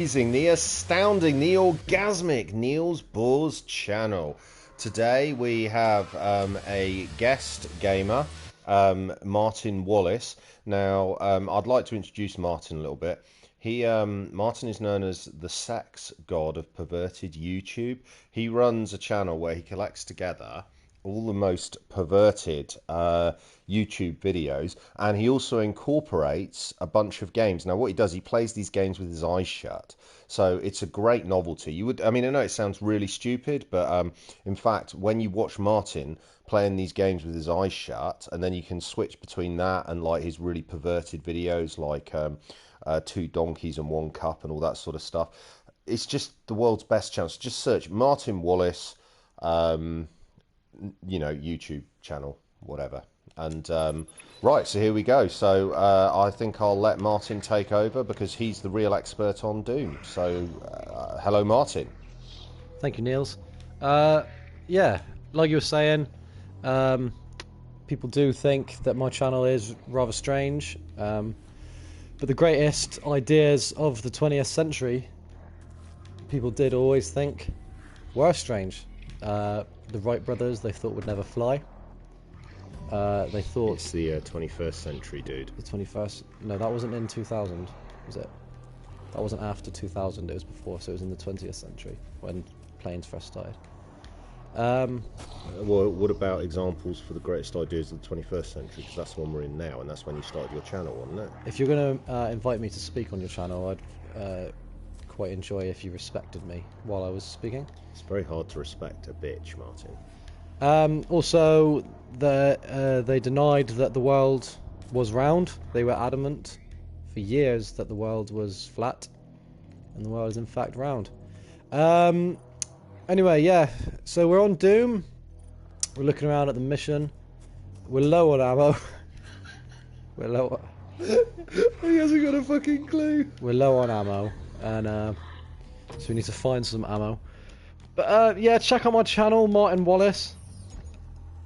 Amazing, the astounding, the orgasmic Niels Bohr's channel. Today we have a guest gamer, Martin Wallace. Now, I'd like to introduce Martin a little bit. Martin is known as the sex god of perverted YouTube. He runs a channel where he collects together all the most perverted YouTube videos, and he also incorporates a bunch of games. Now, what he does, he plays these games with his eyes shut, so it's a great novelty. I mean, I know it sounds really stupid, but in fact, when you watch Martin playing these games with his eyes shut, and then you can switch between that and like his really perverted videos, like two donkeys and one cup and all that sort of stuff. It's just the world's best channel. So just search Martin Wallace. YouTube channel, whatever. And right, so here we go. So I think I'll let Martin take over because he's the real expert on Doom. So hello, Martin. Thank you, Niels. Yeah, like you were saying, people do think that my channel is rather strange, but the greatest ideas of the 20th century, people did always think were strange. The Wright brothers, they thought would never fly. They thought... It's the 21st century, dude. The 21st... No, that wasn't in 2000, was it? That wasn't after 2000, it was before, so it was in the 20th century, when planes first started. Well, what about examples for the greatest ideas of the 21st century? Because that's the one we're in now, and that's when you started your channel, wasn't it? If you're going to invite me to speak on your channel, I'd quite enjoy if you respected me while I was speaking. It's very hard to respect a bitch, Martin. Also, they denied that the world was round. They were adamant for years that the world was flat, and the world is in fact round. Anyway, yeah, so we're on Doom. We're looking around at the mission. We're low on ammo. We're low He hasn't got a fucking clue. We're low on ammo, and so we need to find some ammo. But yeah, check out my channel, Martin Wallace.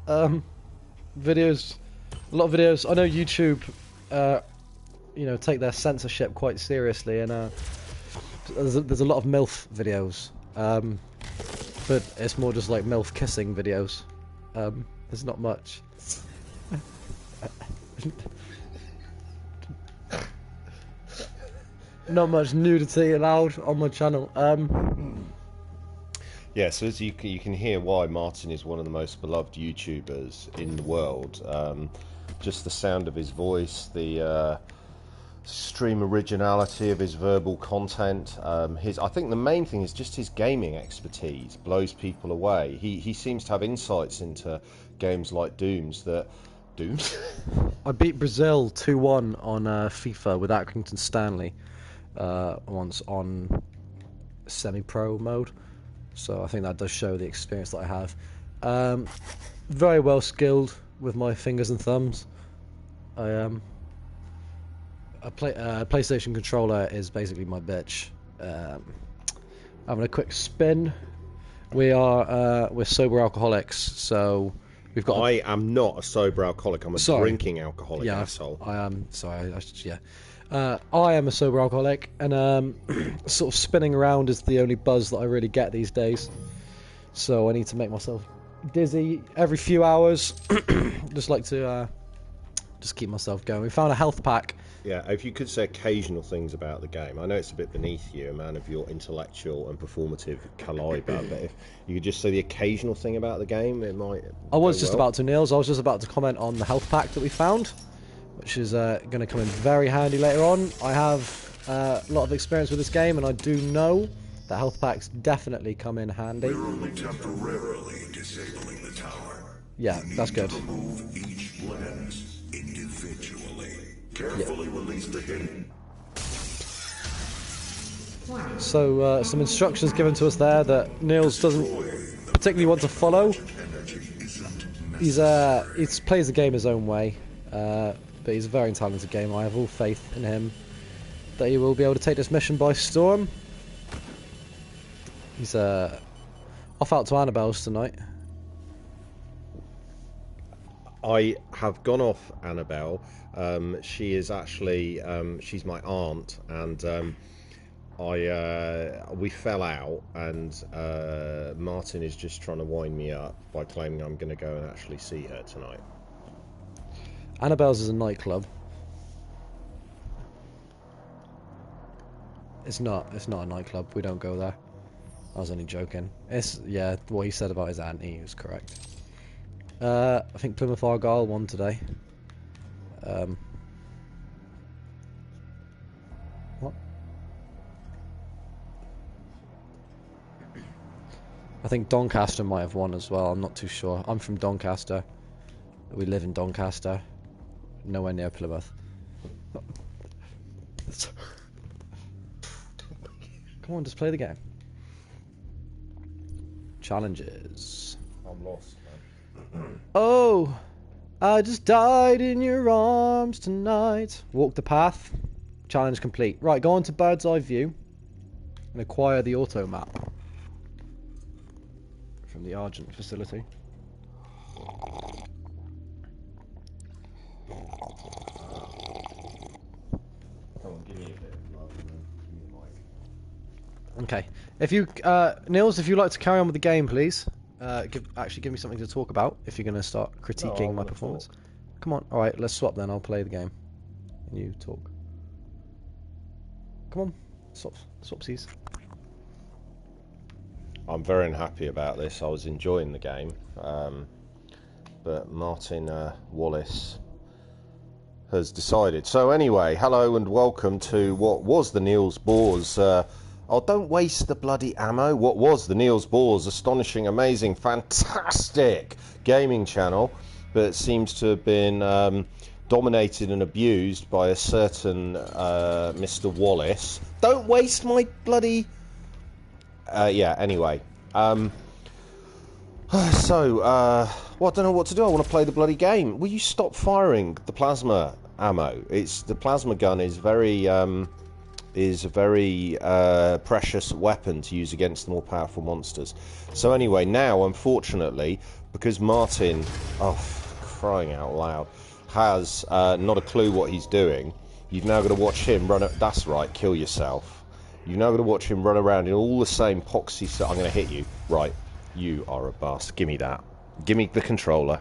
Videos, a lot of videos. I know YouTube, take their censorship quite seriously, and there's a lot of MILF videos. But it's more just like MILF kissing videos. There's not much. Not much nudity allowed on my channel. Yeah, so as you can hear why Martin is one of the most beloved YouTubers in the world. Just the sound of his voice, the extreme originality of his verbal content. I think the main thing is just his gaming expertise blows people away. He seems to have insights into games like Dooms. I beat Brazil 2-1 on FIFA with Accrington Stanley once on semi-pro mode. So I think that does show the experience that I have. Very well skilled with my fingers and thumbs. A PlayStation controller is basically my bitch. Having a quick spin. We're sober alcoholics, so we've got. I am not a sober alcoholic. I'm a drinking alcoholic. Yeah, asshole. I am. Sorry. I am a sober alcoholic, and sort of spinning around is the only buzz that I really get these days. So I need to make myself dizzy every few hours. Just like to just keep myself going. We found a health pack. Yeah, if you could say occasional things about the game. I know it's a bit beneath you, a man of your intellectual and performative caliber, but if you could just say the occasional thing about the game, it might. I was just about to, Niels. I was just about to comment on the health pack that we found, which is going to come in very handy later on. I have a lot of experience with this game, and I do know that health packs definitely come in handy. We're only temporarily disabling the tower. Yeah, that's good. Remove each lens individually. Carefully release the hidden. So some instructions given to us there that Niels doesn't particularly want to follow. He plays the game his own way. But he's a very talented gamer. I have all faith in him that he will be able to take this mission by storm. He's off out to Annabelle's tonight. I have gone off Annabelle. She is actually she's my aunt, and we fell out, and Martin is just trying to wind me up by claiming I'm going to go and actually see her tonight. Annabelle's is a nightclub. It's not a nightclub. We don't go there. I was only joking. Yeah, what he said about his auntie was correct. I think Plymouth Argyle won today. What? I think Doncaster might have won as well. I'm not too sure. I'm from Doncaster. We live in Doncaster. Nowhere near Plymouth. Come on, just play the game. Challenges. I'm lost, man. Oh, I just died in your arms tonight. Walk the path. Challenge complete. Right, go on to Bird's Eye View and acquire the auto map from the Argent facility. Okay. If you, Niels, if you'd like to carry on with the game, please. Give me something to talk about if you're going to start critiquing my performance. Come on. All right, let's swap then. I'll play the game, and you talk. Come on, swapsies. I'm very unhappy about this. I was enjoying the game, but Martin Wallace has decided. So anyway, hello and welcome to what was the Niels Bohr's. Oh, don't waste the bloody ammo. What was the Niels Bohr's astonishing, amazing, fantastic gaming channel, but seems to have been dominated and abused by a certain Mr. Wallace. Don't waste my bloody... yeah, anyway. Well, I don't know what to do. I want to play the bloody game. Will you stop firing the plasma ammo? The plasma gun is a very precious weapon to use against the more powerful monsters. So anyway, now, unfortunately, because Martin, oh, crying out loud, has not a clue what he's doing, you've now got to watch him run... That's right, kill yourself. You've now got to watch him run around in all the same poxy stuff. I'm going to hit you. Right, you are a bastard. Give me that. Give me the controller.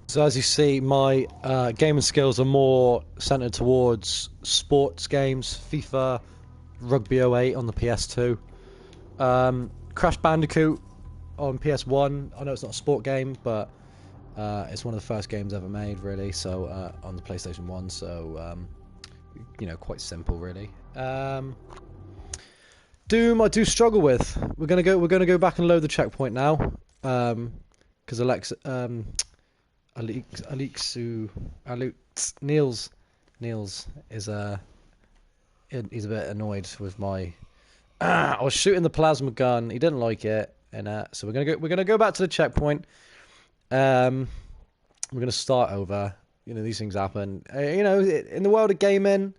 So as you see, my gaming skills are more centered towards sports games, FIFA, Rugby 08 on the PS2, Crash Bandicoot on PS1. I know it's not a sport game, but it's one of the first games ever made, really. So on the PlayStation 1, so you know, quite simple, really. Doom, I do struggle with. We're gonna go back and load the checkpoint now, because Niels is he's a bit annoyed with my. I was shooting the plasma gun. He didn't like it, and so we're gonna go back to the checkpoint. We're gonna start over. You know, these things happen. You know, in the world of gaming,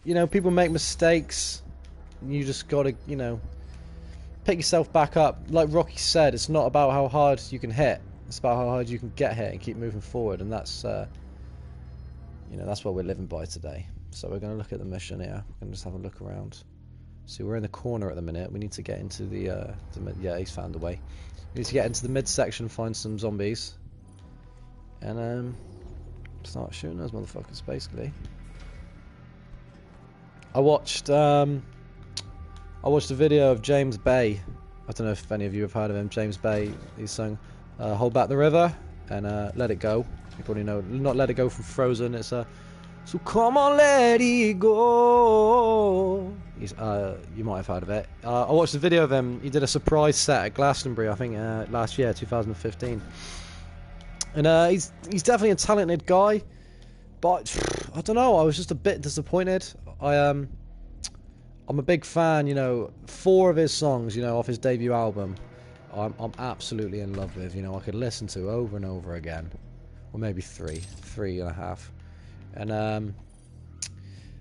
you know, people make mistakes. You just gotta, you know, pick yourself back up. Like Rocky said, it's not about how hard you can hit. It's about how hard you can get hit and keep moving forward, and that's, you know, that's what we're living by today. So we're going to look at the mission here. We're going to just have a look around. See, we're in the corner at the minute. We need to get into the yeah, he's found a way. We need to get into the midsection, find some zombies, and start shooting those motherfuckers, basically. I watched a video of James Bay. I don't know if any of you have heard of him. James Bay. He's sung Hold Back the River and Let It Go. You probably know, not Let It Go from Frozen. It's so come on, let it go. He's, you might have heard of it. I watched the video of him. He did a surprise set at Glastonbury, I think, last year, 2015. And he's definitely a talented guy, but I don't know. I was just a bit disappointed. I'm a big fan. You know, 4 of his songs, you know, off his debut album, I'm absolutely in love with. You know, I could listen to over and over again, or maybe 3 and a half. And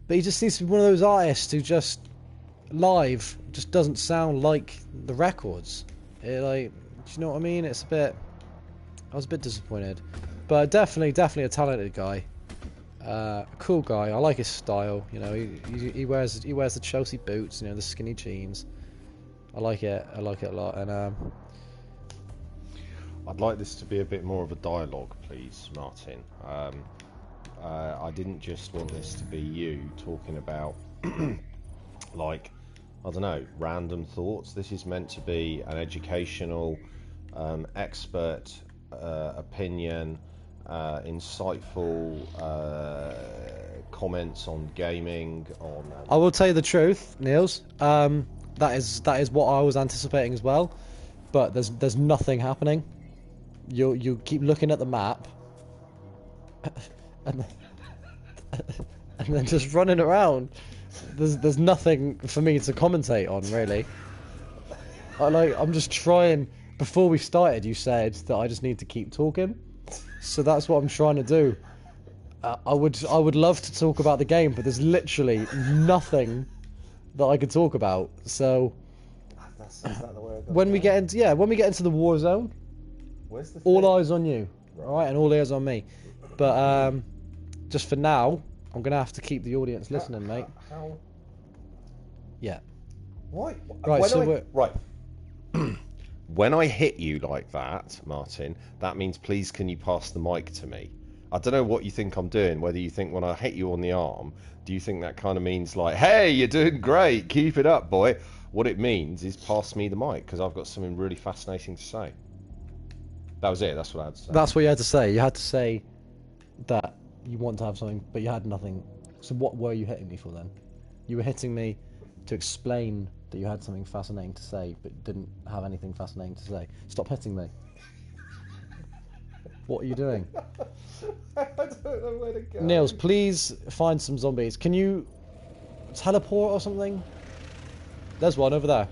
but he just seems to be one of those artists who just live just doesn't sound like the records. Like, do you know what I mean? It's a bit. I was a bit disappointed, but definitely a talented guy. Cool guy. I like his style. You know, he wears the Chelsea boots. You know, the skinny jeans. I like it. I like it a lot. And I'd like this to be a bit more of a dialogue, please, Martin. I didn't just want this to be you talking about, like, I don't know, random thoughts. This is meant to be an educational, expert opinion, insightful comments on gaming. I will tell you the truth, Niels. That is what I was anticipating as well. But there's nothing happening. You keep looking at the map, and then just running around. There's nothing for me to commentate on, really. I'm just trying. Before we started, you said that I just need to keep talking, so that's what I'm trying to do. I would love to talk about the game, but there's literally nothing that I could talk about. So Is that the way when we get into the war zone, Where's the all eyes on you, all right, and all ears on me. But just for now, I'm gonna have to keep the audience listening, mate. How? Yeah. Why? Right. Right. When I hit you like that, Martin, that means please can you pass the mic to me? I don't know what you think I'm doing, whether you think when I hit you on the arm, do you think that kind of means like, hey, you're doing great, keep it up, boy. What it means is pass me the mic, because I've got something really fascinating to say. That was it, that's what I had to say. That's what you had to say. You had to say that you want to have something, but you had nothing. So what were you hitting me for then? You were hitting me to explain that you had something fascinating to say, but didn't have anything fascinating to say. Stop hitting me. What are you doing? I don't know where to go. Niels, please find some zombies. Can you teleport or something? There's one over there.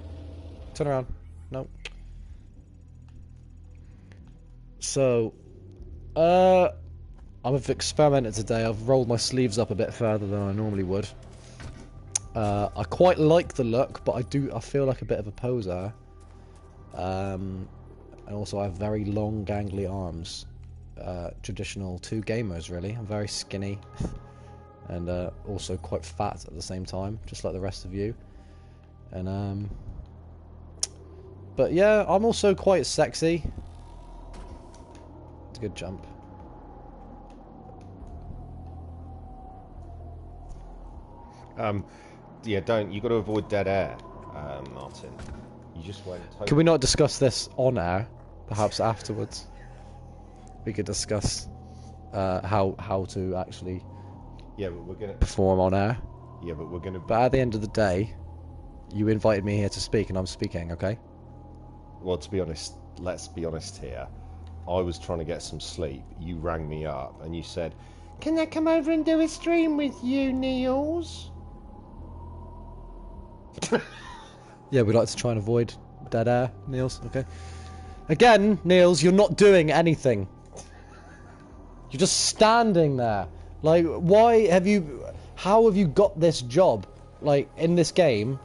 Turn around. No. So, I'm an experimenter today. I've rolled my sleeves up a bit further than I normally would. I quite like the look, but I feel like a bit of a poser. And also I have very long, gangly arms. Traditional two gamers, really. I'm very skinny, and also quite fat at the same time, just like the rest of you. And but yeah, I'm also quite sexy. It's a good jump. Yeah, you got to avoid dead air, Martin. You just went totally... Can we not discuss this on air? Perhaps afterwards we could discuss how to actually but we're gonna perform on air. Yeah, but we're gonna... But at the end of the day, you invited me here to speak, and I'm speaking, okay? Well, to be honest, let's be honest here. I was trying to get some sleep. You rang me up, and you said, "Can I come over and do a stream with you, Niels?" Yeah, we like to try and avoid dead air, Niels, okay? Again, Niels, you're not doing anything. You're just standing there. Like, how have you got this job? Like, in this game,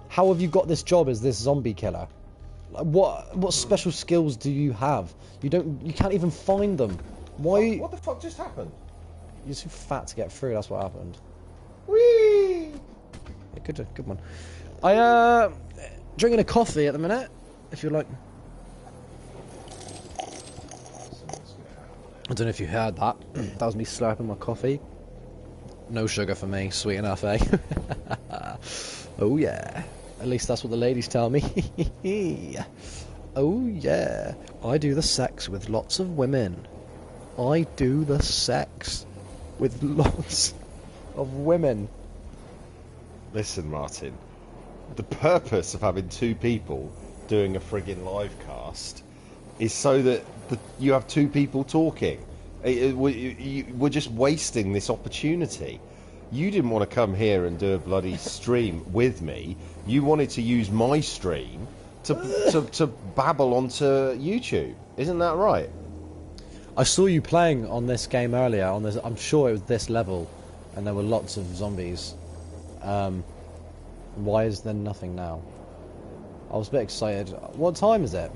how have you got this job as this zombie killer? Like, what special skills do you have? You can't even find them. Why? What the fuck just happened? You're too fat to get through, that's what happened. Whee! Yeah, good one. I drinking a coffee at the minute, if you like. I don't know if you heard that. That was me slurping my coffee. No sugar for me, sweet enough, eh? Oh yeah. At least that's what the ladies tell me. Oh yeah. I do the sex with lots of women. I do the sex with lots of women. Listen, Martin. The purpose of having two people doing a friggin' live cast is so that you have two people talking. We're just wasting this opportunity. You didn't want to come here and do a bloody stream with me. You wanted to use my stream to babble onto YouTube. Isn't that right? I saw you playing on this game earlier. I'm sure it was this level, and there were lots of zombies. Why is there nothing now? I was a bit excited. What time is it?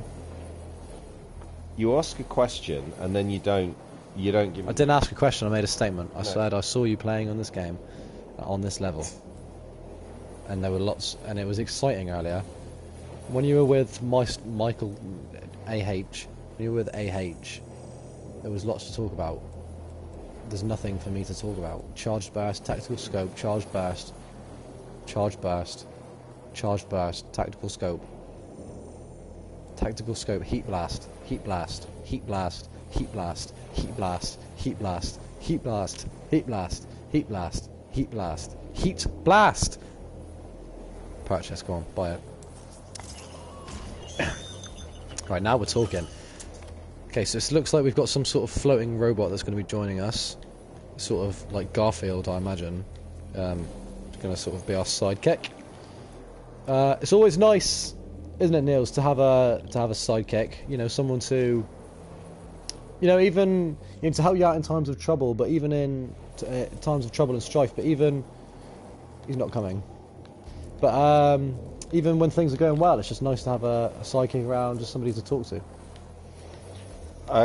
You ask a question and then you don't You don't give me... I didn't ask a question, I made a statement. I said I saw you playing on this game, on this level. And there were lots, and it was exciting earlier. When you were with Michael A.H., when you were with A.H., there was lots to talk about. There's nothing for me to talk about. Charged burst, tactical scope, charged burst, charged burst, charged burst, tactical scope, heat blast, heat blast, heat blast, heat blast, heat blast, heat blast, heat blast, heat blast, heat blast, heat blast, heat blast. Purchase, go on, buy it. Right, now we're talking. Okay, so it looks like we've got some sort of floating robot that's going to be joining us. Sort of like Garfield, I imagine. It's going to sort of be our sidekick. It's always nice, isn't it, Niels, to have a sidekick? You know, someone to, even to help you out in times of trouble, but even in times of trouble and strife. But even he's not coming. But even when things are going well, it's just nice to have a sidekick around, just somebody to talk to.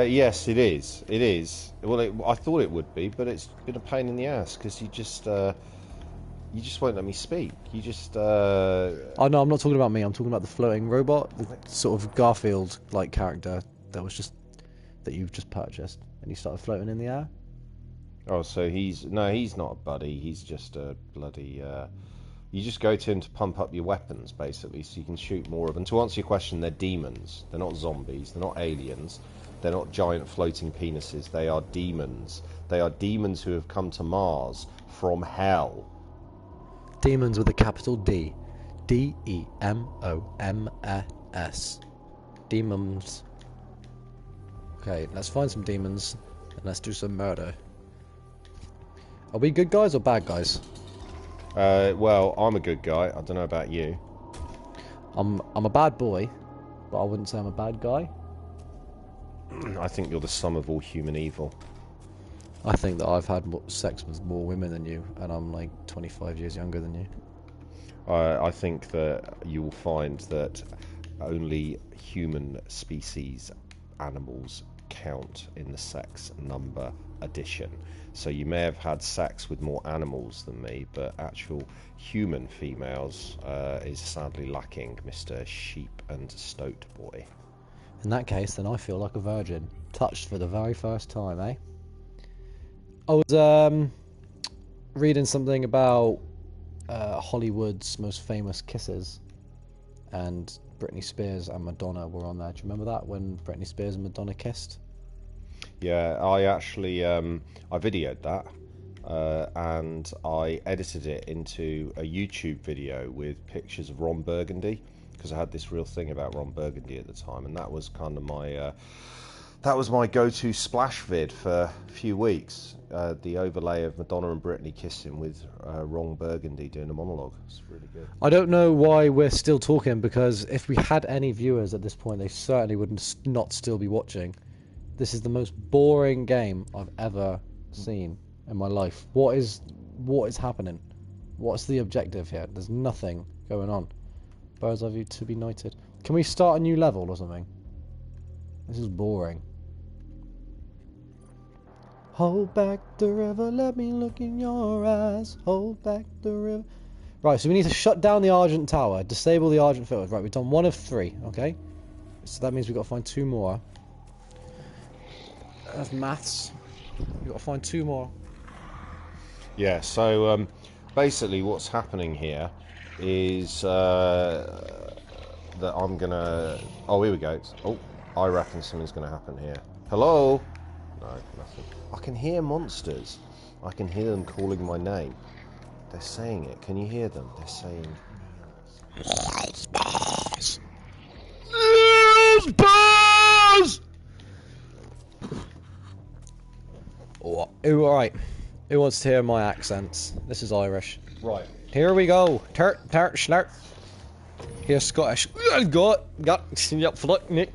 Yes, it is. It is. Well, I thought it would be, but it's been a pain in the ass because you just won't let me speak. You just. Oh no, I'm not talking about me. I'm talking about the floating robot, the sort of Garfield-like character that you've just purchased, and he started floating in the air. Oh, so he's not a buddy. He's just a bloody. You just go to him to pump up your weapons, basically, so you can shoot more of them. To answer your question, they're demons. They're not zombies. They're not aliens. They're not giant floating penises. They are demons. They are demons who have come to Mars from hell. Demons with a capital D. D-E-M-O-M-S. Demons. Okay, let's find some demons and let's do some murder. Are we good guys or bad guys? Well, I'm a good guy. I don't know about you. I'm a bad boy, but I wouldn't say I'm a bad guy. I think you're the sum of all human evil. I think that I've had sex with more women than you, and I'm like 25 years younger than you. I think that you will find that only human species animals count in the sex number addition. So you may have had sex with more animals than me, but actual human females is sadly lacking, Mr. Sheep and Stoat Boy. In that case, then I feel like a virgin, touched for the very first time, eh? I was reading something about Hollywood's most famous kisses, and Britney Spears and Madonna were on there. Do you remember that, when Britney Spears and Madonna kissed? Yeah, I actually I videoed that and I edited it into a YouTube video with pictures of Ron Burgundy, because I had this real thing about Ron Burgundy at the time, and that was kind of my go-to splash vid for a few weeks. The overlay of Madonna and Britney kissing with Ron Burgundy doing a monologue. It's really good. I don't know why we're still talking, because if we had any viewers at this point, they certainly would not still be watching. This is the most boring game I've ever seen in my life. What is happening? What's the objective here? There's nothing going on. Birds of you to be knighted. Can we start a new level or something? This is boring. Hold back the river, let me look in your eyes. Hold back the river. Right, so we need to shut down the Argent Tower, disable the Argent filters. Right, we've done 1 of 3, okay? So that means we've got to find 2 more. That's maths. We've got to find 2 more. Yeah, so basically what's happening here is that I'm gonna... Oh, here we go. Oh, I reckon something's gonna happen here. Hello? No, nothing. I can hear monsters. I can hear them calling my name. They're saying it. Can you hear them? They're saying... Spars! Spars! Oh, alright. Who wants to hear my accents? This is Irish. Right. Here we go. Turt, schnart. Here's Scottish. Got, Nick.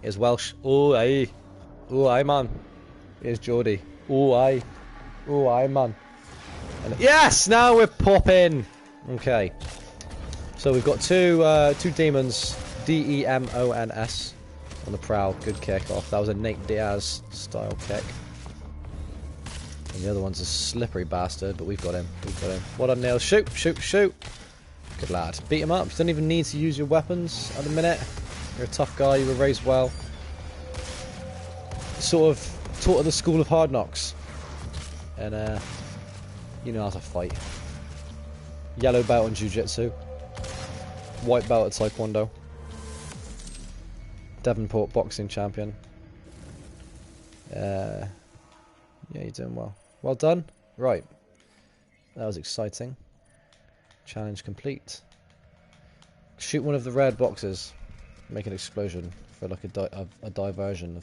Here's Welsh. Oh, aye. Oh, aye, man. Here's Geordie. Oh, aye. Oh, aye, man. And yes! Now we're popping. Okay. So we've got two demons. D-E-M-O-N-S. on the prowl. Good kick off. That was a Nate Diaz style kick. And the other one's a slippery bastard, but we've got him. We've got him. Well done, Neil. Shoot, shoot, shoot. Good lad. Beat him up. You don't even need to use your weapons at the minute. You're a tough guy. You were raised well. Sort of taught at the school of hard knocks. And, you know how to fight. Yellow belt in jiu-jitsu. White belt at taekwondo. Devonport boxing champion. Yeah, you're doing well. Well done. Right. That was exciting. Challenge complete. Shoot one of the red boxes. Make an explosion for like a diversion.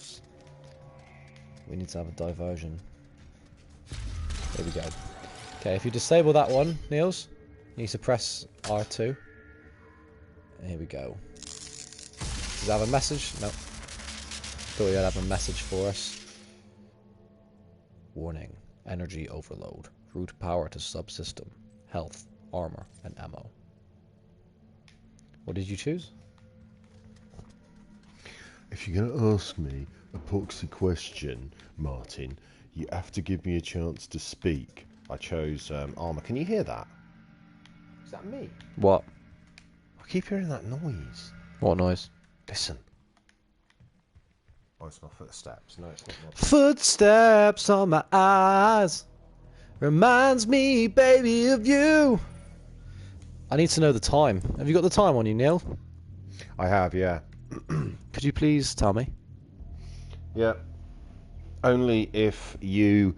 We need to have a diversion. There we go. Okay, if you disable that one, Niels, you need to press R2. And here we go. Does it have a message? No. Thought you'd have a message for us. Warning. Energy overload. Route power to subsystem. Health, armor, and ammo. What did you choose? If you're going to ask me a proxy question, Martin, you have to give me a chance to speak. I chose armor. Can you hear that? Is that me? What? I keep hearing that noise. What noise? Listen. Oh, it's my footsteps. No, it's not my Footsteps on my eyes. Reminds me, baby, of you. I need to know the time. Have you got the time on you, Neil? I have, yeah. Could you please tell me? Yeah. Only if you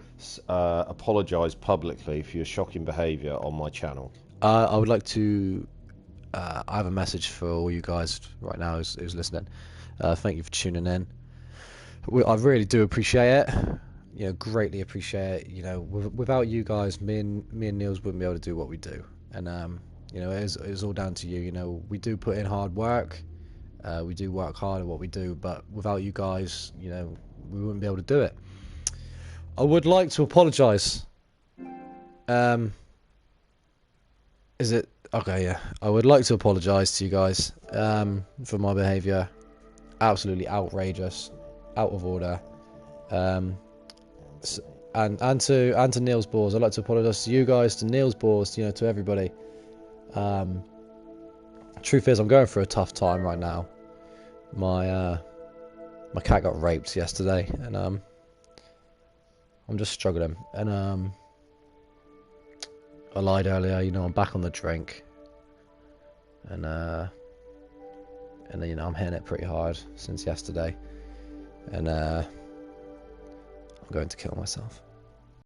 apologise publicly for your shocking behaviour on my channel. I would like to... I have a message for all you guys right now who's listening. Thank you for tuning in. I really do appreciate it. You know, greatly appreciate it. You know, without you guys, me and Niels wouldn't be able to do what we do. And you know, it's all down to you. You know, we do put in hard work. We do work hard at what we do, but without you guys, you know, we wouldn't be able to do it. I would like to apologise. Is it okay? Yeah, I would like to apologise to you guys for my behaviour. Absolutely outrageous, out of order. And to Niels Balls, I'd like to apologise to you guys, to Niels Balls, you know, to everybody. Truth is, I'm going through a tough time right now. My cat got raped yesterday, and I'm just struggling. And I lied earlier, you know, I'm back on the drink, and then, you know, I'm hitting it pretty hard since yesterday, and I'm going to kill myself.